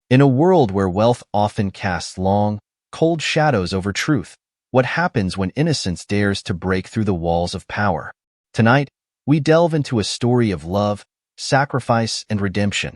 In a world where wealth often casts long, cold shadows over truth, what happens when innocence dares to break through the walls of power? Tonight, we delve into a story of love, sacrifice, and redemption.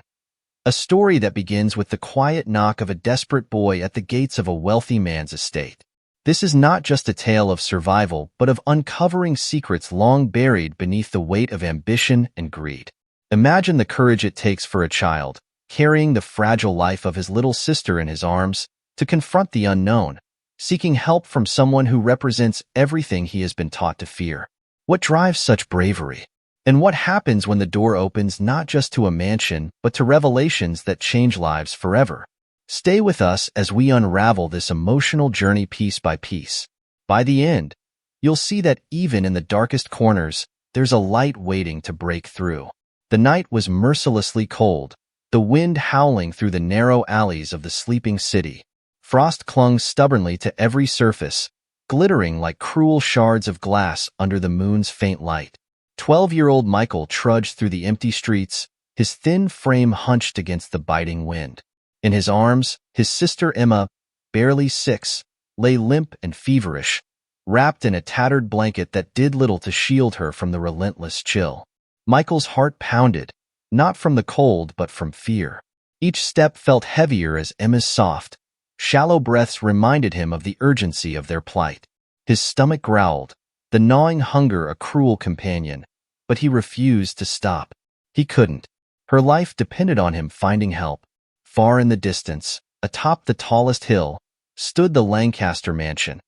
A story that begins with the quiet knock of a desperate boy at the gates of a wealthy man's estate. This is not just a tale of survival, but of uncovering secrets long buried beneath the weight of ambition and greed. Imagine the courage it takes for a child, carrying the fragile life of his little sister in his arms, to confront the unknown, seeking help from someone who represents everything he has been taught to fear. What drives such bravery? And what happens when the door opens not just to a mansion, but to revelations that change lives forever? Stay with us as we unravel this emotional journey piece by piece. By the end, you'll see that even in the darkest corners, there's a light waiting to break through. The night was mercilessly cold, the wind howling through the narrow alleys of the sleeping city. Frost clung stubbornly to every surface, glittering like cruel shards of glass under the moon's faint light. 12-year-old Michael trudged through the empty streets, his thin frame hunched against the biting wind. In his arms, his sister Emma, barely 6, lay limp and feverish, wrapped in a tattered blanket that did little to shield her from the relentless chill. Michael's heart pounded, not from the cold but from fear. Each step felt heavier as Emma's soft, shallow breaths reminded him of the urgency of their plight. His stomach growled, the gnawing hunger a cruel companion, but he refused to stop. He couldn't. Her life depended on him finding help. Far in the distance, atop the tallest hill, stood the Lancaster mansion,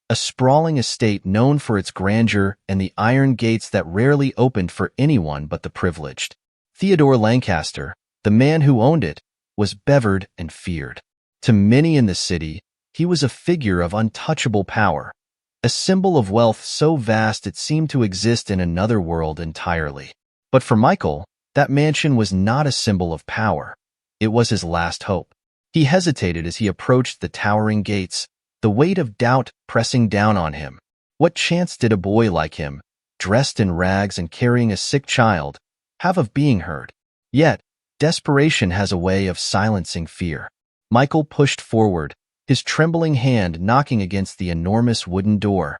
a sprawling estate known for its grandeur and the iron gates that rarely opened for anyone but the privileged. Theodore Lancaster, the man who owned it, was bevered and feared. To many in the city, he was a figure of untouchable power, a symbol of wealth so vast it seemed to exist in another world entirely. But for Michael, that mansion was not a symbol of power. It was his last hope. He hesitated as he approached the towering gates, the weight of doubt pressing down on him. What chance did a boy like him, dressed in rags and carrying a sick child, have of being heard? Yet, desperation has a way of silencing fear. Michael pushed forward, his trembling hand knocking against the enormous wooden door,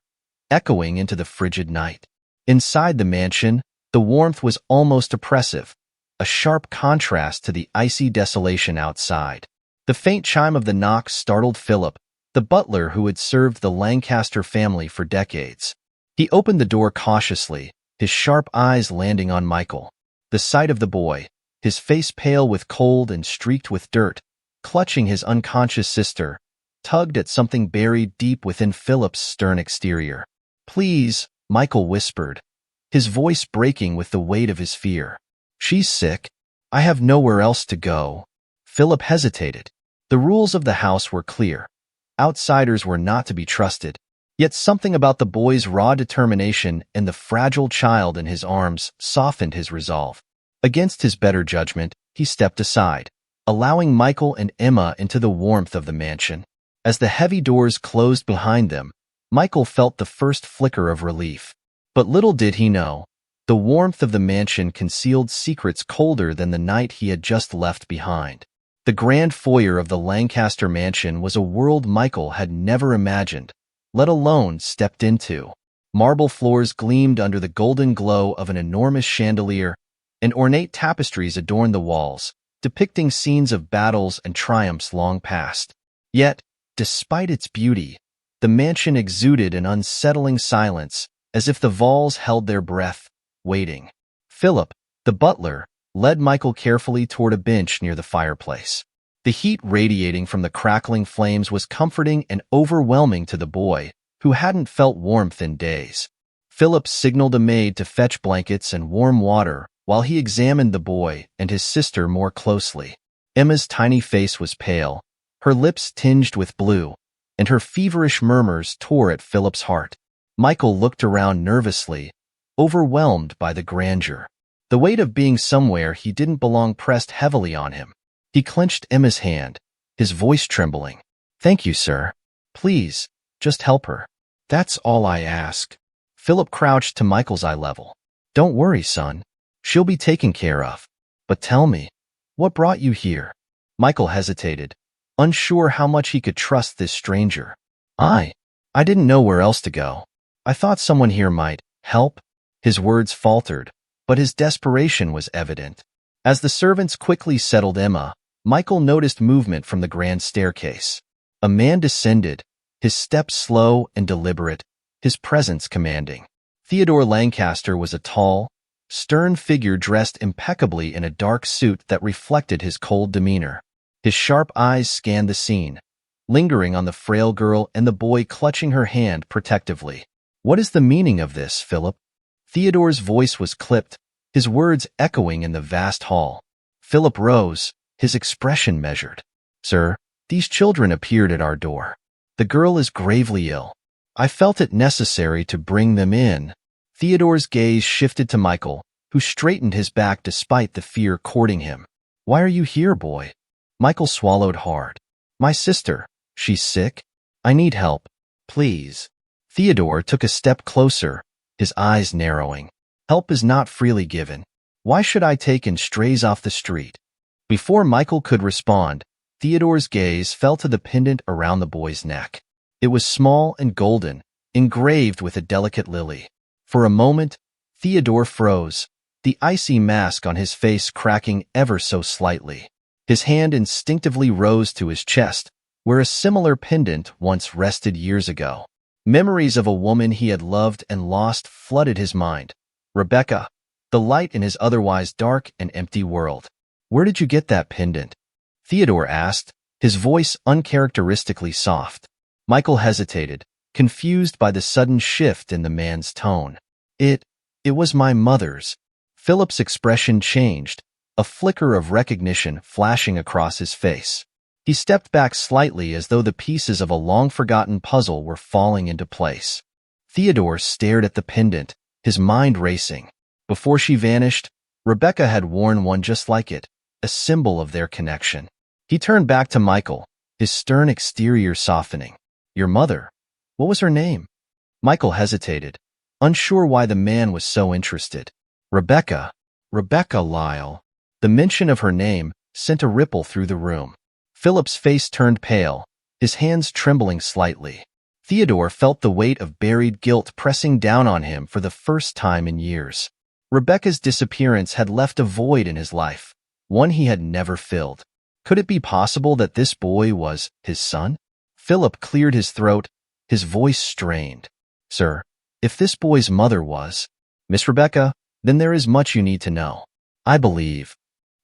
echoing into the frigid night. Inside the mansion, the warmth was almost oppressive, a sharp contrast to the icy desolation outside. The faint chime of the knock startled Philip, the butler who had served the Lancaster family for decades. He opened the door cautiously, his sharp eyes landing on Michael. The sight of the boy, his face pale with cold and streaked with dirt, clutching his unconscious sister, tugged at something buried deep within Philip's stern exterior. "Please," Michael whispered, his voice breaking with the weight of his fear. "She's sick. I have nowhere else to go." Philip hesitated. The rules of the house were clear. Outsiders were not to be trusted. Yet something about the boy's raw determination and the fragile child in his arms softened his resolve. Against his better judgment, he stepped aside, allowing Michael and Emma into the warmth of the mansion. As the heavy doors closed behind them, Michael felt the first flicker of relief. But little did he know, the warmth of the mansion concealed secrets colder than the night he had just left behind. The grand foyer of the Lancaster mansion was a world Michael had never imagined, let alone stepped into. Marble floors gleamed under the golden glow of an enormous chandelier, and ornate tapestries adorned the walls, depicting scenes of battles and triumphs long past. Yet, despite its beauty, the mansion exuded an unsettling silence, as if the walls held their breath, waiting. Philip, the butler, led Michael carefully toward a bench near the fireplace. The heat radiating from the crackling flames was comforting and overwhelming to the boy, who hadn't felt warmth in days. Philip signaled a maid to fetch blankets and warm water while he examined the boy and his sister more closely. Emma's tiny face was pale, her lips tinged with blue, and her feverish murmurs tore at Philip's heart. Michael looked around nervously, overwhelmed by the grandeur. The weight of being somewhere he didn't belong pressed heavily on him. He clenched Emma's hand, his voice trembling. "Thank you, sir. Please, just help her. That's all I ask." Philip crouched to Michael's eye level. "Don't worry, son. She'll be taken care of. But tell me, what brought you here? Michael hesitated, unsure how much he could trust this stranger. I didn't know where else to go. I thought someone here might help. His words faltered, but his desperation was evident. As the servants quickly settled Emma, Michael noticed movement from the grand staircase. A man descended, his steps slow and deliberate, his presence commanding. Theodore Lancaster was a tall, stern figure dressed impeccably in a dark suit that reflected his cold demeanor. His sharp eyes scanned the scene, lingering on the frail girl and the boy clutching her hand protectively. "What is the meaning of this, Philip?" Theodore's voice was clipped, his words echoing in the vast hall. Philip rose, his expression measured. "Sir, these children appeared at our door. The girl is gravely ill. I felt it necessary to bring them in." Theodore's gaze shifted to Michael, who straightened his back despite the fear courting him. "Why are you here, boy?" Michael swallowed hard. "My sister. She's sick. I need help. Please." Theodore took a step closer, his eyes narrowing. "Help is not freely given. Why should I take in strays off the street?" Before Michael could respond, Theodore's gaze fell to the pendant around the boy's neck. It was small and golden, engraved with a delicate lily. For a moment, Theodore froze, the icy mask on his face cracking ever so slightly. His hand instinctively rose to his chest, where a similar pendant once rested years ago. Memories of a woman he had loved and lost flooded his mind. Rebecca, the light in his otherwise dark and empty world. "Where did you get that pendant?" Theodore asked, his voice uncharacteristically soft. Michael hesitated, confused by the sudden shift in the man's tone. It was my mother's." Philip's expression changed, a flicker of recognition flashing across his face. He stepped back slightly as though the pieces of a long-forgotten puzzle were falling into place. Theodore stared at the pendant, his mind racing. Before she vanished, Rebecca had worn one just like it, a symbol of their connection. He turned back to Michael, his stern exterior softening. "Your mother? What was her name?" Michael hesitated, unsure why the man was so interested. Rebecca Lyle." The mention of her name sent a ripple through the room. Philip's face turned pale, his hands trembling slightly. Theodore felt the weight of buried guilt pressing down on him for the first time in years. Rebecca's disappearance had left a void in his life, one he had never filled. Could it be possible that this boy was his son? Philip cleared his throat, his voice strained. "Sir, if this boy's mother was Miss Rebecca, then there is much you need to know. I believe."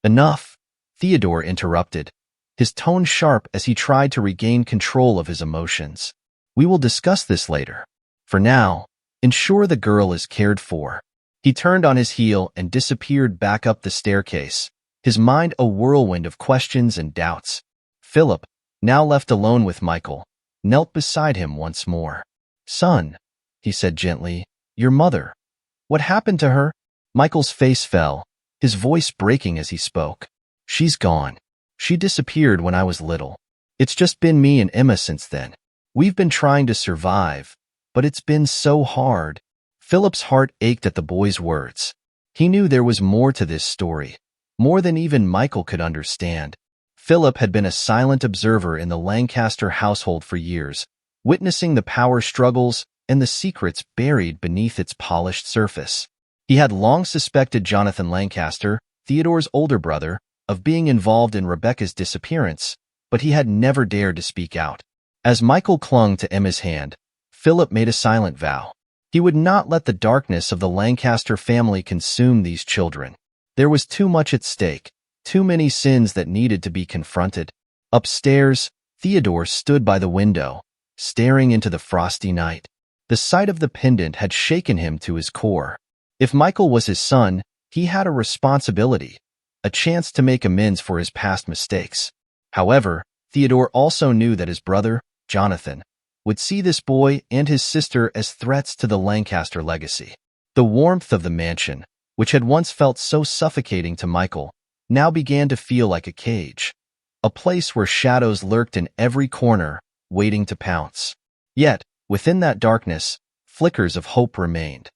"Enough," Theodore interrupted, his tone sharp as he tried to regain control of his emotions. "We will discuss this later. For now, ensure the girl is cared for." He turned on his heel and disappeared back up the staircase, his mind a whirlwind of questions and doubts. Philip, now left alone with Michael, knelt beside him once more. "Son," he said gently, "your mother. What happened to her?" Michael's face fell, his voice breaking as he spoke. "She's gone. She disappeared when I was little. It's just been me and Emma since then. We've been trying to survive, but it's been so hard." Philip's heart ached at the boy's words. He knew there was more to this story, more than even Michael could understand. Philip had been a silent observer in the Lancaster household for years, witnessing the power struggles and the secrets buried beneath its polished surface. He had long suspected Jonathan Lancaster, Theodore's older brother, of being involved in Rebecca's disappearance, but he had never dared to speak out. As Michael clung to Emma's hand, Philip made a silent vow. He would not let the darkness of the Lancaster family consume these children. There was too much at stake, too many sins that needed to be confronted. Upstairs, Theodore stood by the window, staring into the frosty night. The sight of the pendant had shaken him to his core. If Michael was his son, he had a responsibility, a chance to make amends for his past mistakes. However, Theodore also knew that his brother, Jonathan, would see this boy and his sister as threats to the Lancaster legacy. The warmth of the mansion, which had once felt so suffocating to Michael, now began to feel like a cage, a place where shadows lurked in every corner, waiting to pounce. Yet, within that darkness, flickers of hope remained.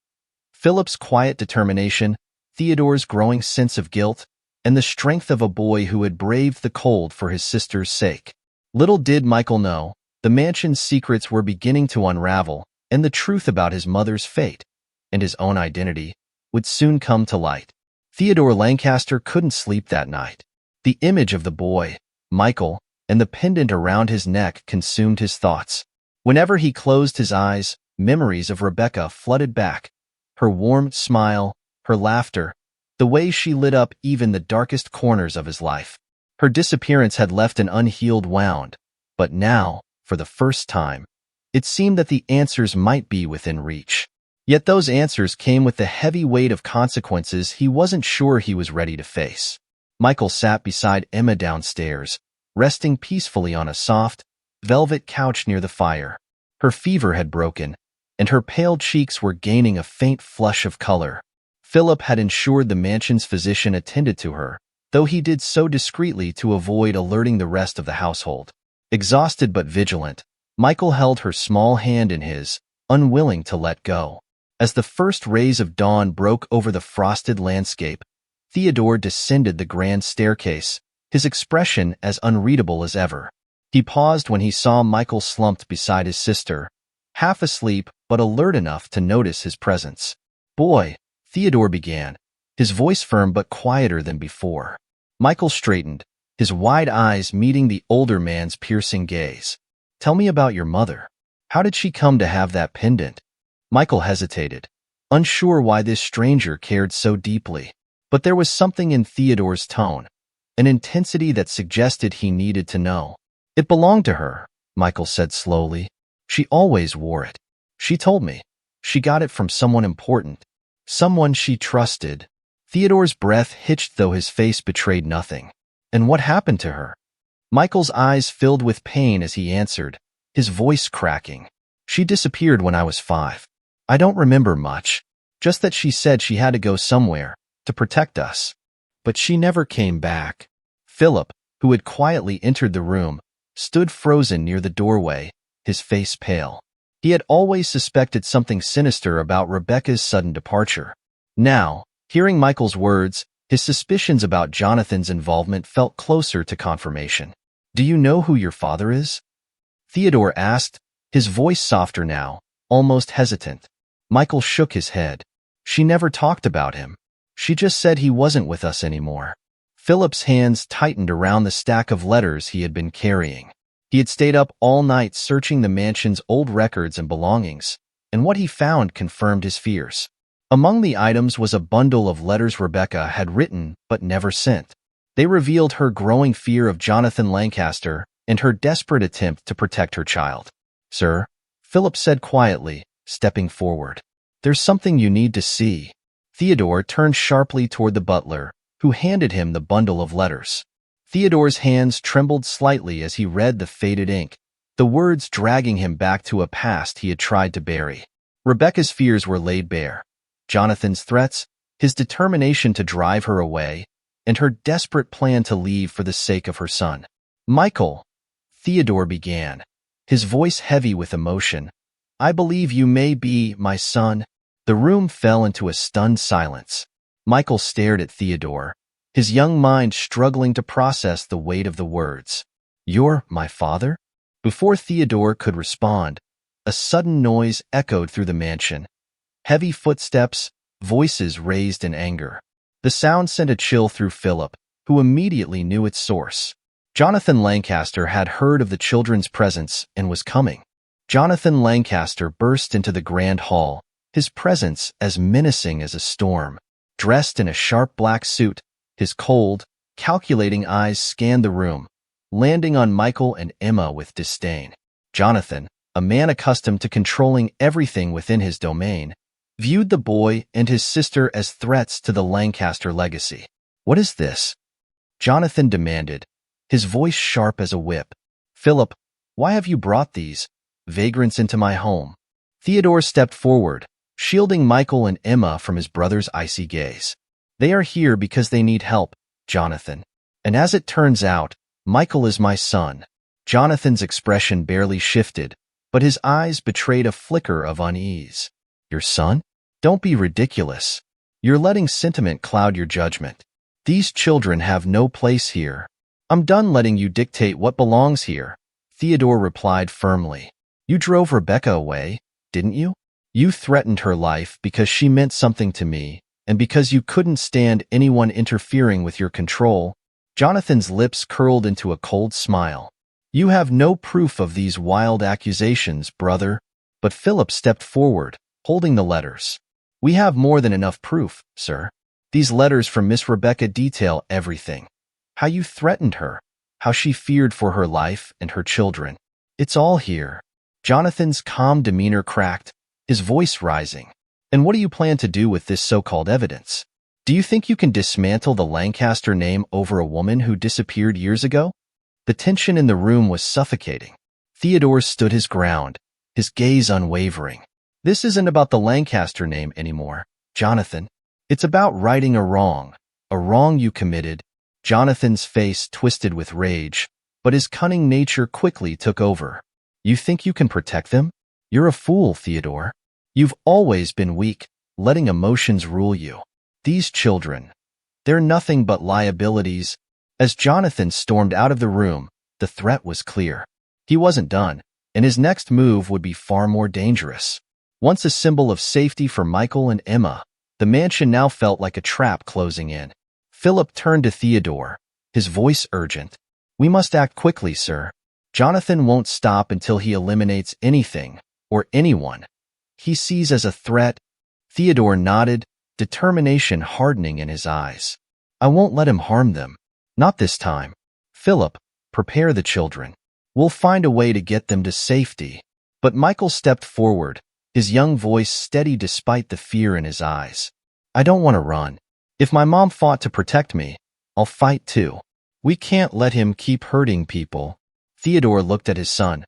Philip's quiet determination, Theodore's growing sense of guilt, and the strength of a boy who had braved the cold for his sister's sake. Little did Michael know, the mansion's secrets were beginning to unravel, and the truth about his mother's fate, and his own identity, would soon come to light. Theodore Lancaster couldn't sleep that night. The image of the boy, Michael, and the pendant around his neck consumed his thoughts. Whenever he closed his eyes, memories of Rebecca flooded back. Her warm smile, her laughter, the way she lit up even the darkest corners of his life. Her disappearance had left an unhealed wound, but now, for the first time, it seemed that the answers might be within reach. Yet those answers came with the heavy weight of consequences he wasn't sure he was ready to face. Michael sat beside Emma downstairs, resting peacefully on a soft, velvet couch near the fire. Her fever had broken, and her pale cheeks were gaining a faint flush of color. Philip had ensured the mansion's physician attended to her, though he did so discreetly to avoid alerting the rest of the household. Exhausted but vigilant, Michael held her small hand in his, unwilling to let go. As the first rays of dawn broke over the frosted landscape, Theodore descended the grand staircase, his expression as unreadable as ever. He paused when he saw Michael slumped beside his sister, half asleep but alert enough to notice his presence. "Boy," Theodore began, his voice firm but quieter than before. Michael straightened, his wide eyes meeting the older man's piercing gaze. "Tell me about your mother. How did she come to have that pendant?" Michael hesitated, unsure why this stranger cared so deeply. But there was something in Theodore's tone, an intensity that suggested he needed to know. "It belonged to her," Michael said slowly. "She always wore it. She told me. She got it from someone important. Someone she trusted." Theodore's breath hitched though his face betrayed nothing. "And what happened to her?" Michael's eyes filled with pain as he answered, his voice cracking. "She disappeared when I was 5. I don't remember much, just that she said she had to go somewhere, to protect us. But she never came back." Philip, who had quietly entered the room, stood frozen near the doorway, his face pale. He had always suspected something sinister about Rebecca's sudden departure. Now, hearing Michael's words, his suspicions about Jonathan's involvement felt closer to confirmation. "Do you know who your father is?" Theodore asked, his voice softer now, almost hesitant. Michael shook his head. "She never talked about him. She just said he wasn't with us anymore." Philip's hands tightened around the stack of letters he had been carrying. He had stayed up all night searching the mansion's old records and belongings, and what he found confirmed his fears. Among the items was a bundle of letters Rebecca had written but never sent. They revealed her growing fear of Jonathan Lancaster and her desperate attempt to protect her child. "Sir," Philip said quietly, stepping forward. "There's something you need to see." Theodore turned sharply toward the butler, who handed him the bundle of letters. Theodore's hands trembled slightly as he read the faded ink, the words dragging him back to a past he had tried to bury. Rebecca's fears were laid bare. Jonathan's threats, his determination to drive her away, and her desperate plan to leave for the sake of her son. "Michael," Theodore began, his voice heavy with emotion, "I believe you may be my son." The room fell into a stunned silence. Michael stared at Theodore, his young mind struggling to process the weight of the words. "You're my father?" Before Theodore could respond, a sudden noise echoed through the mansion. Heavy footsteps, voices raised in anger. The sound sent a chill through Philip, who immediately knew its source. Jonathan Lancaster had heard of the children's presence and was coming. Jonathan Lancaster burst into the grand hall, his presence as menacing as a storm. Dressed in a sharp black suit, his cold, calculating eyes scanned the room, landing on Michael and Emma with disdain. Jonathan, a man accustomed to controlling everything within his domain, viewed the boy and his sister as threats to the Lancaster legacy. "What is this?" Jonathan demanded, his voice sharp as a whip. "Philip, why have you brought these vagrants into my home?" Theodore stepped forward, shielding Michael and Emma from his brother's icy gaze. "They are here because they need help, Jonathan. And as it turns out, Michael is my son." Jonathan's expression barely shifted, but his eyes betrayed a flicker of unease. "Your son? Don't be ridiculous. You're letting sentiment cloud your judgment." These children have no place here. I'm done letting you dictate what belongs here, Theodore replied firmly. You drove Rebecca away, didn't you? You threatened her life because she meant something to me, and because you couldn't stand anyone interfering with your control. Jonathan's lips curled into a cold smile. You have no proof of these wild accusations, brother. But Philip stepped forward, holding the letters. We have more than enough proof, sir. These letters from Miss Rebecca detail everything. How you threatened her, how she feared for her life and her children. It's all here. Jonathan's calm demeanor cracked, his voice rising. And what do you plan to do with this so-called evidence? Do you think you can dismantle the Lancaster name over a woman who disappeared years ago? The tension in the room was suffocating. Theodore stood his ground, his gaze unwavering. This isn't about the Lancaster name anymore, Jonathan. It's about righting a wrong you committed. Jonathan's face twisted with rage, but his cunning nature quickly took over. You think you can protect them? You're a fool, Theodore. You've always been weak, letting emotions rule you. These children, they're nothing but liabilities. As Jonathan stormed out of the room, the threat was clear. He wasn't done, and his next move would be far more dangerous. Once a symbol of safety for Michael and Emma, the mansion now felt like a trap closing in. Philip turned to Theodore, his voice urgent. We must act quickly, sir. Jonathan won't stop until he eliminates anything, or anyone, he sees as a threat. Theodore nodded, determination hardening in his eyes. I won't let him harm them. Not this time. Philip, prepare the children. We'll find a way to get them to safety. But Michael stepped forward, his young voice steady despite the fear in his eyes. I don't want to run. If my mom fought to protect me, I'll fight too. We can't let him keep hurting people. Theodore looked at his son,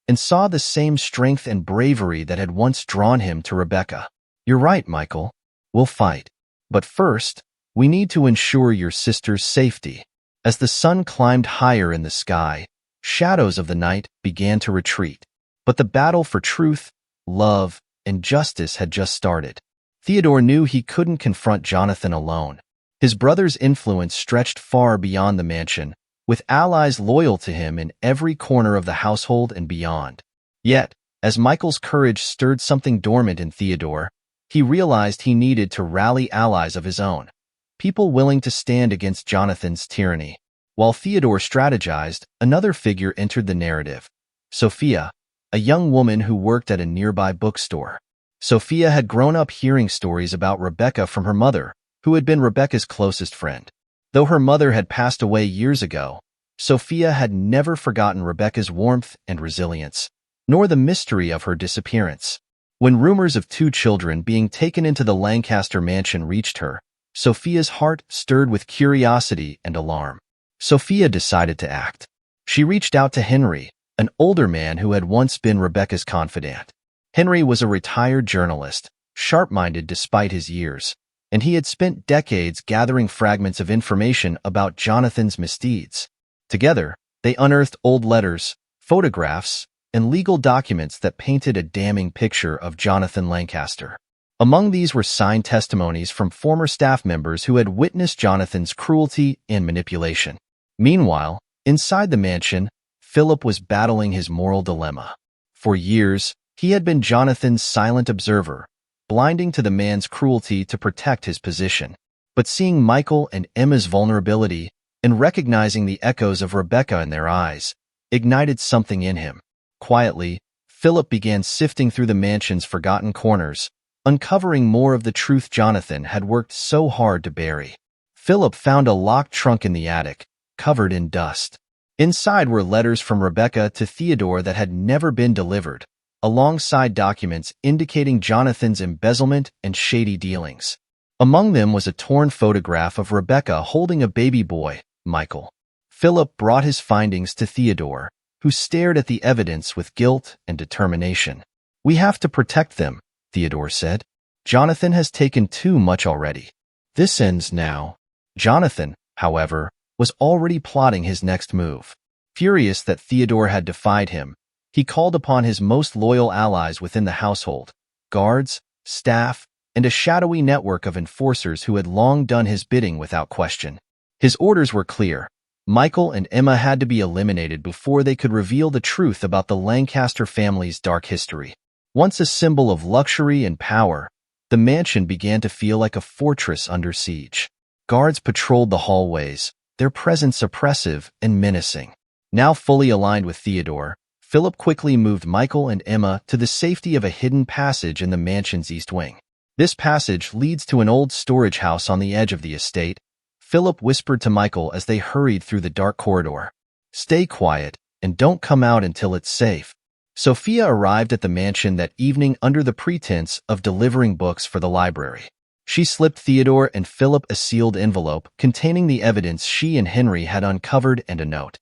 and saw the same strength and bravery that had once drawn him to Rebecca. You're right, Michael. We'll fight. But first, we need to ensure your sister's safety. As the sun climbed higher in the sky, shadows of the night began to retreat. But the battle for truth, love, and justice had just started. Theodore knew he couldn't confront Jonathan alone. His brother's influence stretched far beyond the mansion, with allies loyal to him in every corner of the household and beyond. Yet, as Michael's courage stirred something dormant in Theodore, he realized he needed to rally allies of his own, people willing to stand against Jonathan's tyranny. While Theodore strategized, another figure entered the narrative. Sophia, a young woman who worked at a nearby bookstore. Sophia had grown up hearing stories about Rebecca from her mother, who had been Rebecca's closest friend. Though her mother had passed away years ago, Sophia had never forgotten Rebecca's warmth and resilience, nor the mystery of her disappearance. When rumors of 2 children being taken into the Lancaster mansion reached her, Sophia's heart stirred with curiosity and alarm. Sophia decided to act. She reached out to Henry, an older man who had once been Rebecca's confidant. Henry was a retired journalist, sharp-minded despite his years, and he had spent decades gathering fragments of information about Jonathan's misdeeds. Together, they unearthed old letters, photographs, and legal documents that painted a damning picture of Jonathan Lancaster. Among these were signed testimonies from former staff members who had witnessed Jonathan's cruelty and manipulation. Meanwhile, inside the mansion, Philip was battling his moral dilemma. For years, he had been Jonathan's silent observer, blinding to the man's cruelty to protect his position. But seeing Michael and Emma's vulnerability and recognizing the echoes of Rebecca in their eyes ignited something in him. Quietly, Philip began sifting through the mansion's forgotten corners, uncovering more of the truth Jonathan had worked so hard to bury. Philip found a locked trunk in the attic, covered in dust. Inside were letters from Rebecca to Theodore that had never been delivered, alongside documents indicating Jonathan's embezzlement and shady dealings. Among them was a torn photograph of Rebecca holding a baby boy, Michael. Philip brought his findings to Theodore, who stared at the evidence with guilt and determination. We have to protect them, Theodore said. Jonathan has taken too much already. This ends now. Jonathan, however, was already plotting his next move. Furious that Theodore had defied him, he called upon his most loyal allies within the household, guards, staff, and a shadowy network of enforcers who had long done his bidding without question. His orders were clear. Michael and Emma had to be eliminated before they could reveal the truth about the Lancaster family's dark history. Once a symbol of luxury and power, the mansion began to feel like a fortress under siege. Guards patrolled the hallways, their presence oppressive and menacing. Now fully aligned with Theodore, Philip quickly moved Michael and Emma to the safety of a hidden passage in the mansion's east wing. This passage leads to an old storage house on the edge of the estate. Philip whispered to Michael as they hurried through the dark corridor. "Stay quiet, and don't come out until it's safe." Sophia arrived at the mansion that evening under the pretense of delivering books for the library. She slipped Theodore and Philip a sealed envelope containing the evidence she and Henry had uncovered and a note.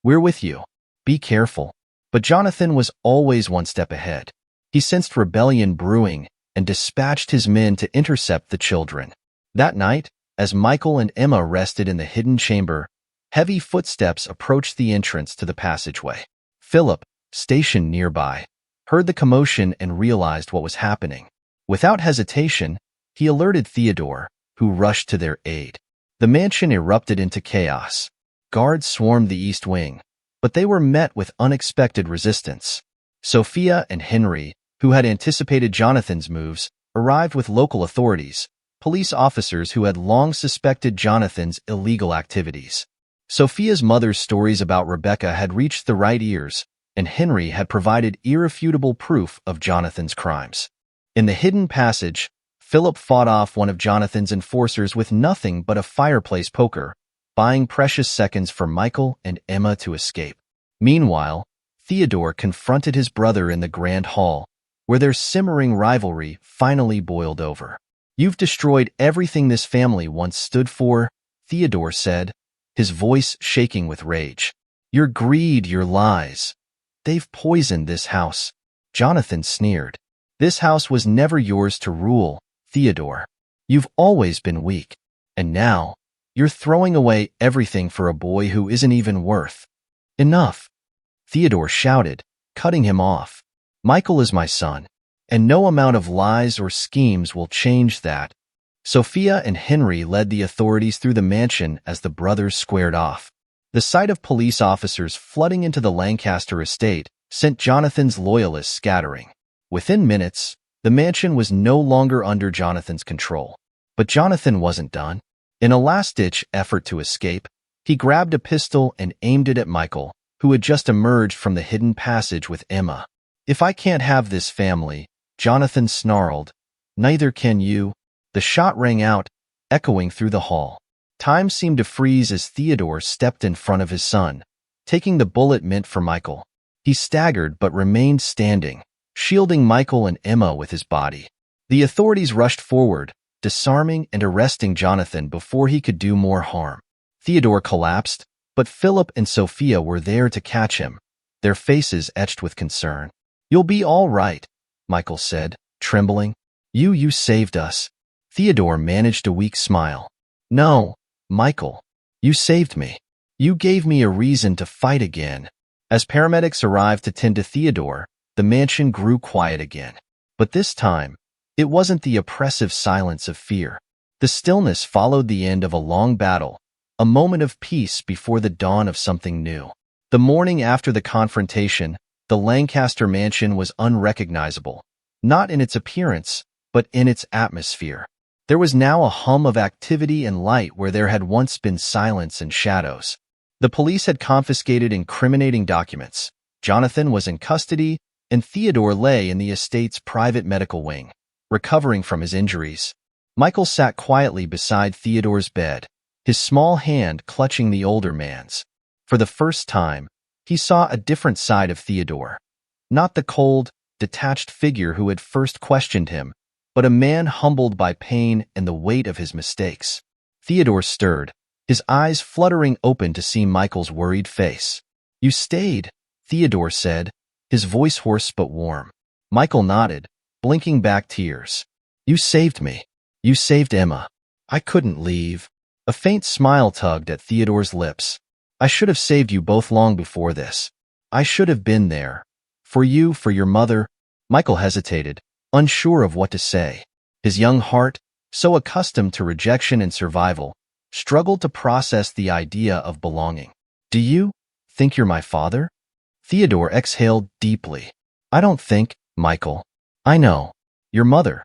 "We're with you. Be careful." But Jonathan was always one step ahead. He sensed rebellion brewing and dispatched his men to intercept the children. That night, as Michael and Emma rested in the hidden chamber, heavy footsteps approached the entrance to the passageway. Philip, stationed nearby, heard the commotion and realized what was happening. Without hesitation, he alerted Theodore, who rushed to their aid. The mansion erupted into chaos. Guards swarmed the east wing, but they were met with unexpected resistance. Sophia and Henry, who had anticipated Jonathan's moves, arrived with local authorities, police officers who had long suspected Jonathan's illegal activities. Sophia's mother's stories about Rebecca had reached the right ears, and Henry had provided irrefutable proof of Jonathan's crimes. In the hidden passage, Philip fought off one of Jonathan's enforcers with nothing but a fireplace poker, buying precious seconds for Michael and Emma to escape. Meanwhile, Theodore confronted his brother in the grand hall, where their simmering rivalry finally boiled over. "You've destroyed everything this family once stood for," Theodore said, his voice shaking with rage. "Your greed, your lies. They've poisoned this house." Jonathan sneered. "This house was never yours to rule, Theodore. You've always been weak. And now, you're throwing away everything for a boy who isn't even worth." "Enough," Theodore shouted, cutting him off. "Michael is my son, and no amount of lies or schemes will change that." Sophia and Henry led the authorities through the mansion as the brothers squared off. The sight of police officers flooding into the Lancaster estate sent Jonathan's loyalists scattering. Within minutes, the mansion was no longer under Jonathan's control. But Jonathan wasn't done. In a last-ditch effort to escape, he grabbed a pistol and aimed it at Michael, who had just emerged from the hidden passage with Emma. "If I can't have this family," Jonathan snarled, "neither can you." The shot rang out, echoing through the hall. Time seemed to freeze as Theodore stepped in front of his son, taking the bullet meant for Michael. He staggered but remained standing, shielding Michael and Emma with his body. The authorities rushed forward, disarming and arresting Jonathan before he could do more harm. Theodore collapsed, but Philip and Sophia were there to catch him, their faces etched with concern. "You'll be all right," Michael said, trembling. You saved us." Theodore managed a weak smile. "No, Michael. You saved me. You gave me a reason to fight again." As paramedics arrived to tend to Theodore, the mansion grew quiet again. But this time, it wasn't the oppressive silence of fear. The stillness followed the end of a long battle, a moment of peace before the dawn of something new. The morning after the confrontation, the Lancaster mansion was unrecognizable, not in its appearance, but in its atmosphere. There was now a hum of activity and light where there had once been silence and shadows. The police had confiscated incriminating documents. Jonathan was in custody, and Theodore lay in the estate's private medical wing, recovering from his injuries. Michael sat quietly beside Theodore's bed, his small hand clutching the older man's. For the first time, he saw a different side of Theodore. Not the cold, detached figure who had first questioned him, but a man humbled by pain and the weight of his mistakes. Theodore stirred, his eyes fluttering open to see Michael's worried face. "You stayed," Theodore said, his voice hoarse but warm. Michael nodded, blinking back tears. "You saved me. You saved Emma. I couldn't leave." A faint smile tugged at Theodore's lips. "I should have saved you both long before this. I should have been there. For you, for your mother." Michael hesitated, unsure of what to say. His young heart, so accustomed to rejection and survival, struggled to process the idea of belonging. "Do you think you're my father?" Theodore exhaled deeply. "I don't think, Michael. I know. Your mother.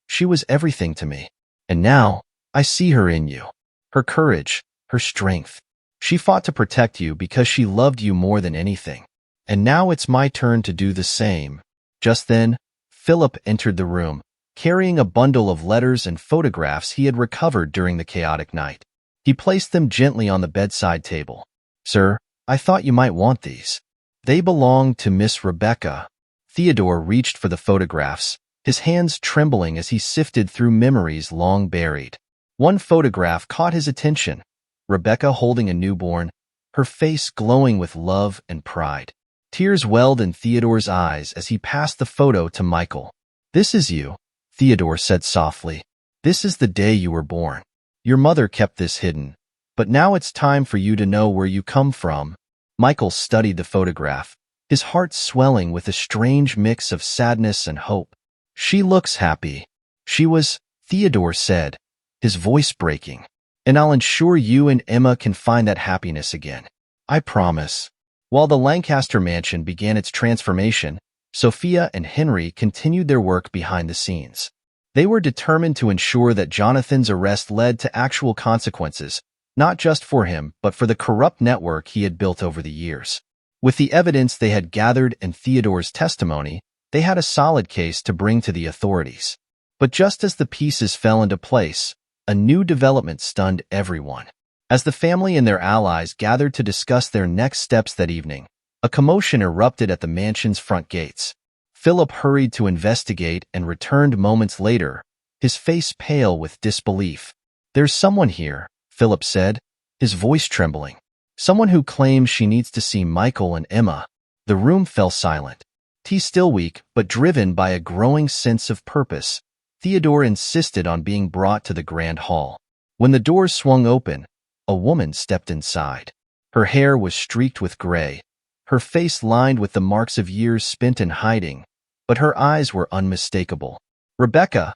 She was everything to me. And now, I see her in you. Her courage, her strength. She fought to protect you because she loved you more than anything. And now it's my turn to do the same." Just then, Philip entered the room, carrying a bundle of letters and photographs he had recovered during the chaotic night. He placed them gently on the bedside table. "Sir, I thought you might want these. They belong to Miss Rebecca." Theodore reached for the photographs, his hands trembling as he sifted through memories long buried. One photograph caught his attention. Rebecca holding a newborn, her face glowing with love and pride. Tears welled in Theodore's eyes as he passed the photo to Michael. "This is you," Theodore said softly. "This is the day you were born. Your mother kept this hidden, but now it's time for you to know where you come from." Michael studied the photograph, his heart swelling with a strange mix of sadness and hope. "She looks happy." "She was," Theodore said, his voice breaking. "And I'll ensure you and Emma can find that happiness again. I promise." While the Lancaster mansion began its transformation, Sophia and Henry continued their work behind the scenes. They were determined to ensure that Jonathan's arrest led to actual consequences, not just for him, but for the corrupt network he had built over the years. With the evidence they had gathered and Theodore's testimony, they had a solid case to bring to the authorities. But just as the pieces fell into place, a new development stunned everyone. As the family and their allies gathered to discuss their next steps that evening, a commotion erupted at the mansion's front gates. Philip hurried to investigate and returned moments later, his face pale with disbelief. "There's someone here," Philip said, his voice trembling. "Someone who claims she needs to see Michael and Emma." The room fell silent. T still weak, but driven by a growing sense of purpose, Theodore insisted on being brought to the grand hall. When the doors swung open, a woman stepped inside. Her hair was streaked with gray, her face lined with the marks of years spent in hiding, but her eyes were unmistakable. "Rebecca,"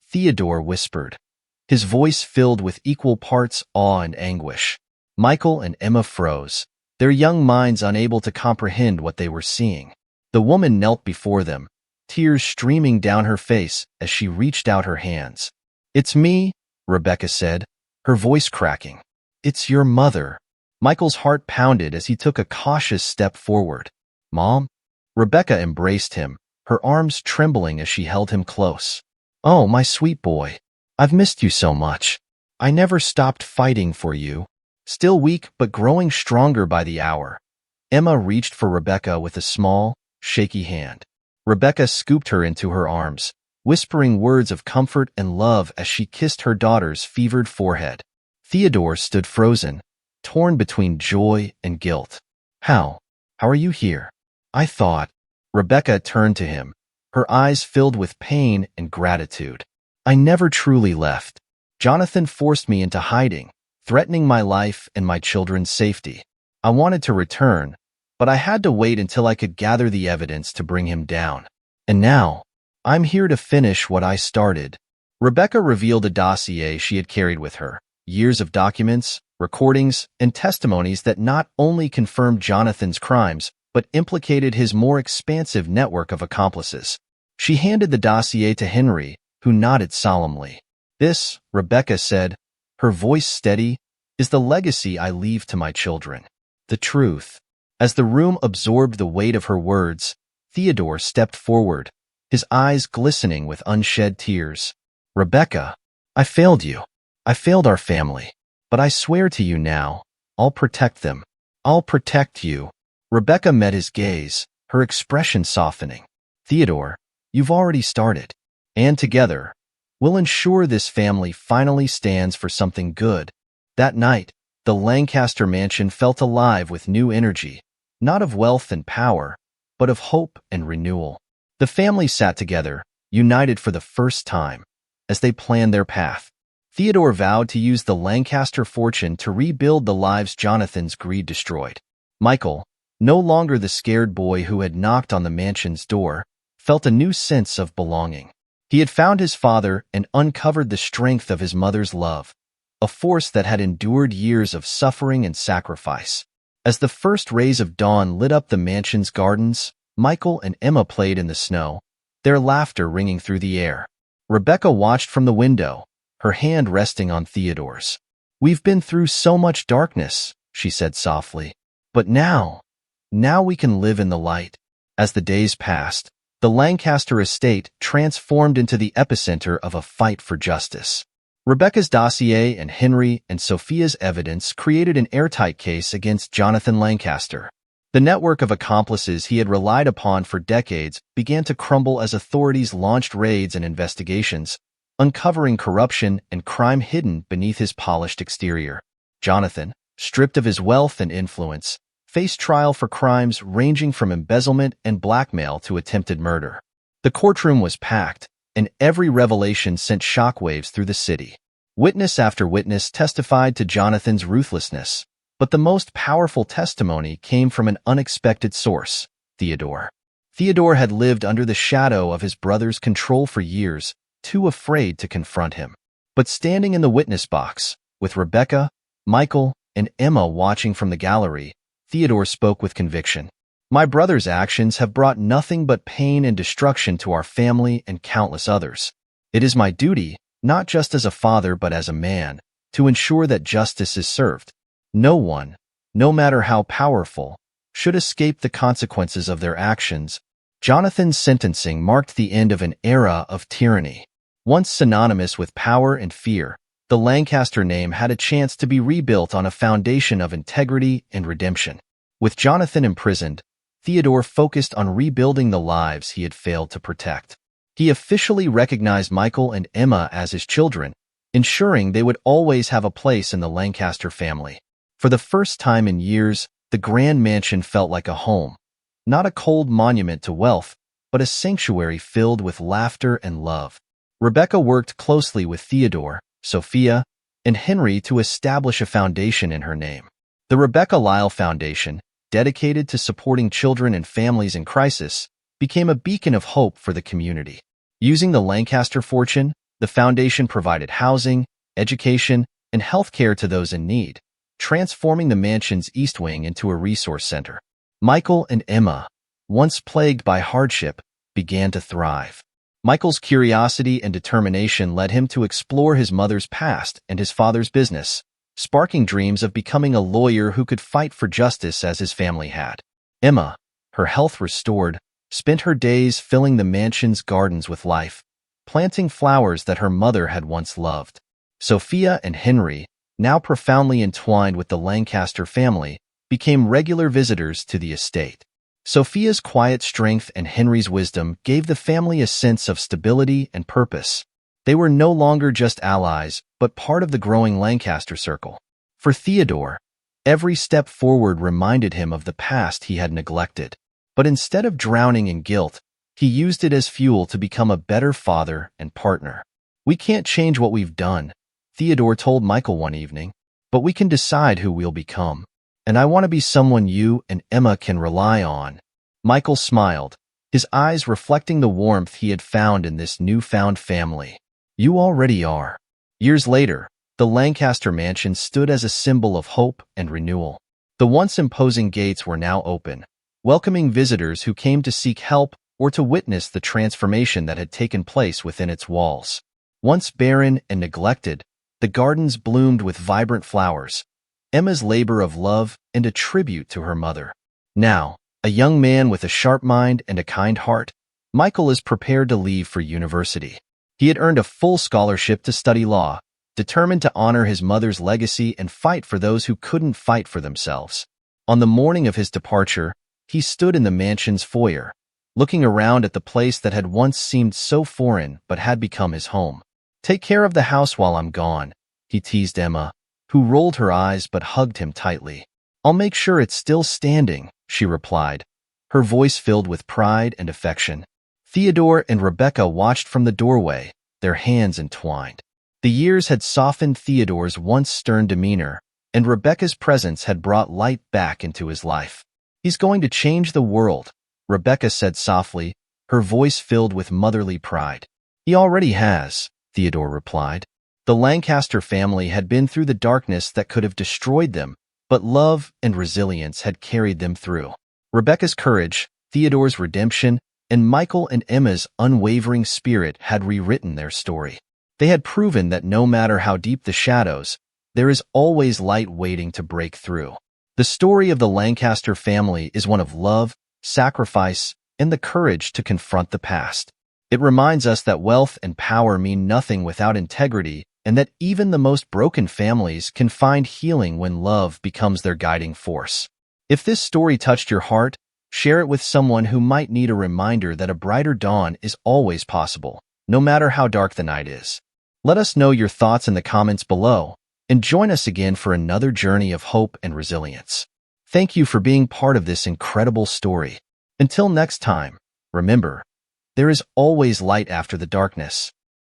Theodore whispered, his voice filled with equal parts awe and anguish. Michael and Emma froze, their young minds unable to comprehend what they were seeing. The woman knelt before them, tears streaming down her face as she reached out her hands. "It's me," Rebecca said, her voice cracking. "It's your mother." Michael's heart pounded as he took a cautious step forward. "Mom?" Rebecca embraced him, her arms trembling as she held him close. "Oh, my sweet boy. I've missed you so much. I never stopped fighting for you." Still weak but growing stronger by the hour, Emma reached for Rebecca with a small, shaky hand. Rebecca scooped her into her arms, whispering words of comfort and love as she kissed her daughter's fevered forehead. Theodore stood frozen, torn between joy and guilt. How are you here? I thought." Rebecca turned to him, her eyes filled with pain and gratitude. "I never truly left. Jonathan forced me into hiding, threatening my life and my children's safety. I wanted to return, but I had to wait until I could gather the evidence to bring him down. And now, I'm here to finish what I started." Rebecca revealed a dossier she had carried with her, years of documents, recordings, and testimonies that not only confirmed Jonathan's crimes, but implicated his more expansive network of accomplices. She handed the dossier to Henry, who nodded solemnly. "This," Rebecca said, her voice steady, "is the legacy I leave to my children. The truth." As the room absorbed the weight of her words, Theodore stepped forward, his eyes glistening with unshed tears. "Rebecca, I failed you. I failed our family. But I swear to you now, I'll protect them. I'll protect you." Rebecca met his gaze, her expression softening. "Theodore, you've already started. And together, we'll ensure this family finally stands for something good." That night, the Lancaster mansion felt alive with new energy, not of wealth and power, but of hope and renewal. The family sat together, united for the first time, as they planned their path. Theodore vowed to use the Lancaster fortune to rebuild the lives Jonathan's greed destroyed. Michael, no longer the scared boy who had knocked on the mansion's door, felt a new sense of belonging. He had found his father and uncovered the strength of his mother's love, a force that had endured years of suffering and sacrifice. As the first rays of dawn lit up the mansion's gardens, Michael and Emma played in the snow, their laughter ringing through the air. Rebecca watched from the window, her hand resting on Theodore's. "We've been through so much darkness," she said softly. "But now we can live in the light." As the days passed, the Lancaster estate transformed into the epicenter of a fight for justice. Rebecca's dossier and Henry and Sophia's evidence created an airtight case against Jonathan Lancaster. The network of accomplices he had relied upon for decades began to crumble as authorities launched raids and investigations, uncovering corruption and crime hidden beneath his polished exterior. Jonathan, stripped of his wealth and influence, faced trial for crimes ranging from embezzlement and blackmail to attempted murder. The courtroom was packed, and every revelation sent shockwaves through the city. Witness after witness testified to Jonathan's ruthlessness, but the most powerful testimony came from an unexpected source: Theodore. Theodore had lived under the shadow of his brother's control for years, too afraid to confront him. But standing in the witness box, with Rebecca, Michael, and Emma watching from the gallery, Theodore spoke with conviction. "My brother's actions have brought nothing but pain and destruction to our family and countless others. It is my duty, not just as a father but as a man, to ensure that justice is served. No one, no matter how powerful, should escape the consequences of their actions." Jonathan's sentencing marked the end of an era of tyranny. Once synonymous with power and fear, the Lancaster name had a chance to be rebuilt on a foundation of integrity and redemption. With Jonathan imprisoned, Theodore focused on rebuilding the lives he had failed to protect. He officially recognized Michael and Emma as his children, ensuring they would always have a place in the Lancaster family. For the first time in years, the grand mansion felt like a home, not a cold monument to wealth, but a sanctuary filled with laughter and love. Rebecca worked closely with Theodore, Sophia, and Henry to establish a foundation in her name. The Rebecca Lyle Foundation, dedicated to supporting children and families in crisis, became a beacon of hope for the community. Using the Lancaster fortune, the foundation provided housing, education, and health care to those in need, transforming the mansion's East Wing into a resource center. Michael and Emma, once plagued by hardship, began to thrive. Michael's curiosity and determination led him to explore his mother's past and his father's business, sparking dreams of becoming a lawyer who could fight for justice as his family had. Emma, her health restored, spent her days filling the mansion's gardens with life, planting flowers that her mother had once loved. Sophia and Henry, now profoundly entwined with the Lancaster family, became regular visitors to the estate. Sophia's quiet strength and Henry's wisdom gave the family a sense of stability and purpose. They were no longer just allies, but part of the growing Lancaster circle. For Theodore, every step forward reminded him of the past he had neglected. But instead of drowning in guilt, he used it as fuel to become a better father and partner. "We can't change what we've done," Theodore told Michael one evening, "but we can decide who we'll become. And I want to be someone you and Emma can rely on." Michael smiled, his eyes reflecting the warmth he had found in this newfound family. "You already are." Years later, the Lancaster mansion stood as a symbol of hope and renewal. The once imposing gates were now open, welcoming visitors who came to seek help or to witness the transformation that had taken place within its walls. Once barren and neglected, the gardens bloomed with vibrant flowers, Emma's labor of love and a tribute to her mother. Now, a young man with a sharp mind and a kind heart, Michael is prepared to leave for university. He had earned a full scholarship to study law, determined to honor his mother's legacy and fight for those who couldn't fight for themselves. On the morning of his departure, he stood in the mansion's foyer, looking around at the place that had once seemed so foreign but had become his home. "Take care of the house while I'm gone," he teased Emma, who rolled her eyes but hugged him tightly. "I'll make sure it's still standing," she replied, her voice filled with pride and affection. Theodore and Rebecca watched from the doorway, their hands entwined. The years had softened Theodore's once stern demeanor, and Rebecca's presence had brought light back into his life. "He's going to change the world," Rebecca said softly, her voice filled with motherly pride. He already has, Theodore replied. The Lancaster family had been through the darkness that could have destroyed them, but love and resilience had carried them through. Rebecca's courage, Theodore's redemption, and Michael and Emma's unwavering spirit had rewritten their story. They had proven that no matter how deep the shadows, there is always light waiting to break through. The story of the Lancaster family is one of love, sacrifice, and the courage to confront the past. It reminds us that wealth and power mean nothing without integrity, and that even the most broken families can find healing when love becomes their guiding force. If this story touched your heart, share it with someone who might need a reminder that a brighter dawn is always possible, no matter how dark the night is. Let us know your thoughts in the comments below, and join us again for another journey of hope and resilience. Thank you for being part of this incredible story. Until next time, remember, there is always light after the darkness.